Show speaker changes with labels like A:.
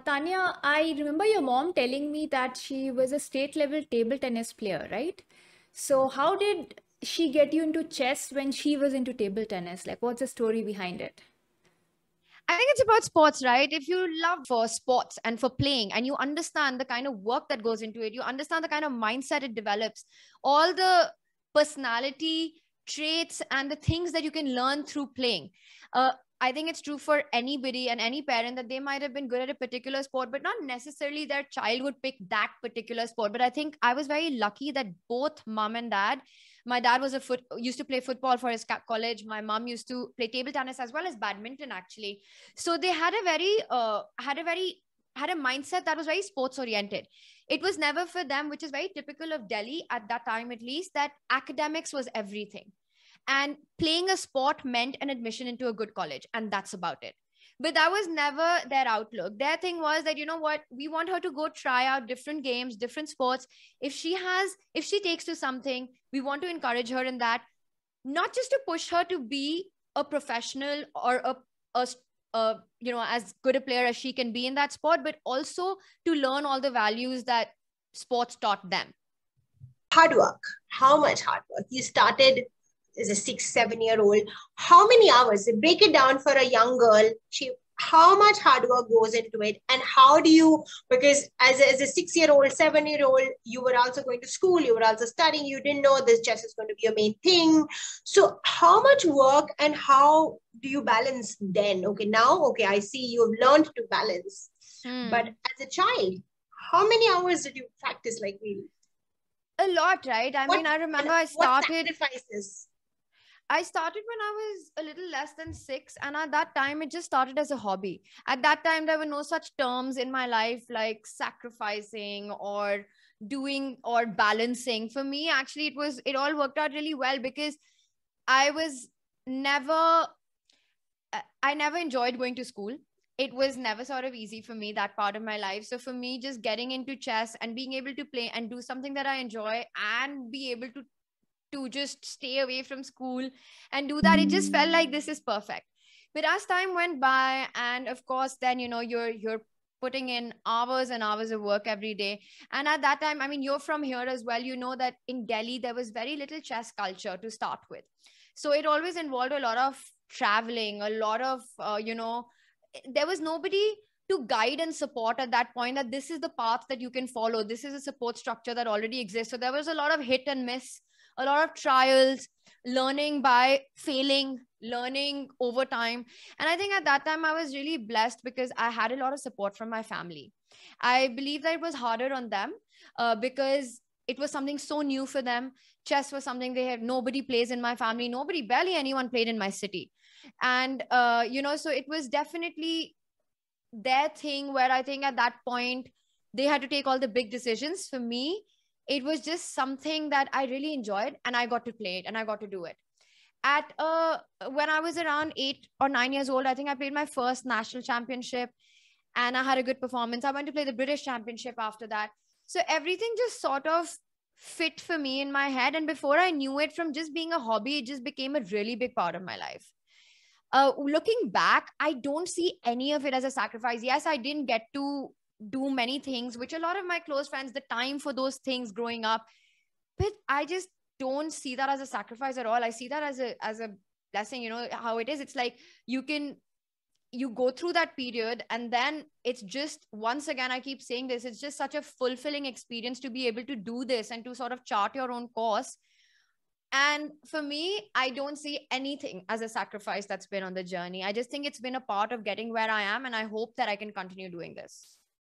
A: Tanya, I remember your mom telling me that she was a state level table tennis player, right? So, how did she get you into chess when she was into table tennis? Like, what's the story behind it?
B: I think it's about sports, right? If you love for sports and for playing and you understand the kind of work that goes into it, you understand the kind of mindset it develops, all the personality traits and the things that you can learn through playing. Uh, I think it's true for anybody and any parent that they might have been good at a particular sport, but not necessarily their child would pick that particular sport. But I think I was very lucky that both mom and dad, my dad was used to play football for his college. My mom used to play table tennis as well as badminton, actually. So they had a mindset that was very sports oriented. It was never for them, which is very typical of Delhi at that time, at least, that academics was everything and playing a sport meant an admission into a good college, and that's about it. But that was never their outlook. Their thing was that, you know what, we want her to go try out different games, different sports. If she takes to something, we want to encourage her in that, not just to push her to be a professional or as good a player as she can be in that sport, but also to learn all the values that sports taught them.
C: Hard work. How much hard work? You started as a 6, 7 year old. How many hours? Break it down for a young girl. How much hard work goes into it, and how do you, because as a 6 year old, 7 year old, you were also going to school, you were also studying, you didn't know this chess is going to be your main thing. So how much work and how do you balance then? Okay, now, okay, I see you've learned to balance. But as a child, how many hours did you practice, like really?
B: A lot, right? I mean, I remember I started when I was a little less than 6. And at that time, it just started as a hobby. At that time, there were no such terms in my life like sacrificing or doing or balancing. For me, actually, it all worked out really well because I was never, I never enjoyed going to school. It was never sort of easy for me, that part of my life. So for me, just getting into chess and being able to play and do something that I enjoy and be able to just stay away from school and do that, it just felt like this is perfect. But as time went by, and of course then, you're putting in hours and hours of work every day. And at that time, I mean, you're from here as well, you know that in Delhi there was very little chess culture to start with. So it always involved a lot of traveling, a lot of there was nobody to guide and support at that point, that this is the path that you can follow, this is a support structure that already exists. So there was a lot of hit and miss, a lot of trials, learning by failing, learning over time. And I think at that time I was really blessed because I had a lot of support from my family. I believe that it was harder on them because it was something so new for them. Chess was something they had, nobody plays in my family, nobody, barely anyone played in my city. And so it was definitely their thing, where I think at that point they had to take all the big decisions. For me, it was just something that I really enjoyed, and I got to play it and I got to do it. At When I was around 8 or 9 years old, I think I played my first national championship and I had a good performance. I went to play the British Championship after that. So everything just sort of fit for me in my head. And before I knew it, from just being a hobby, it just became a really big part of my life. Looking back, I don't see any of it as a sacrifice. Yes, I didn't get to do many things, which a lot of my close friends, the time for those things growing up, but I just don't see that as a sacrifice at all. I see that as a blessing. You know how it is. It's like you go through that period, and then it's just, once again, I keep saying this, it's just such a fulfilling experience to be able to do this and to sort of chart your own course. And for me, I don't see anything as a sacrifice that's been on the journey. I just think it's been a part of getting where I am, and I hope that I can continue doing this.